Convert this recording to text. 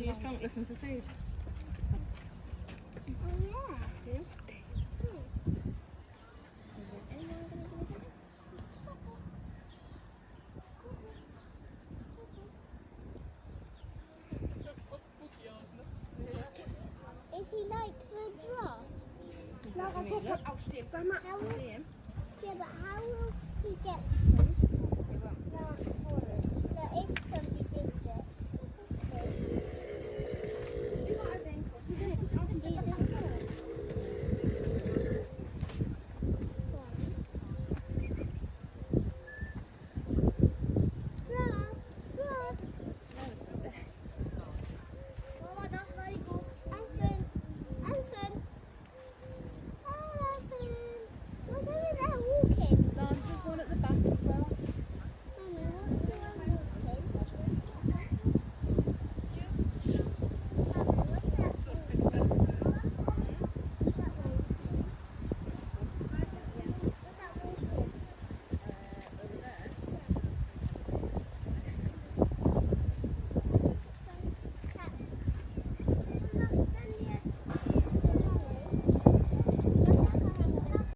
He is drunk looking for food. Oh yeah. Yeah. Anyone gonna give me something? Is he like the giraffe? Laura, sofort aufstehen. Sag mal, How will, aufstehen. yeah, but how will he get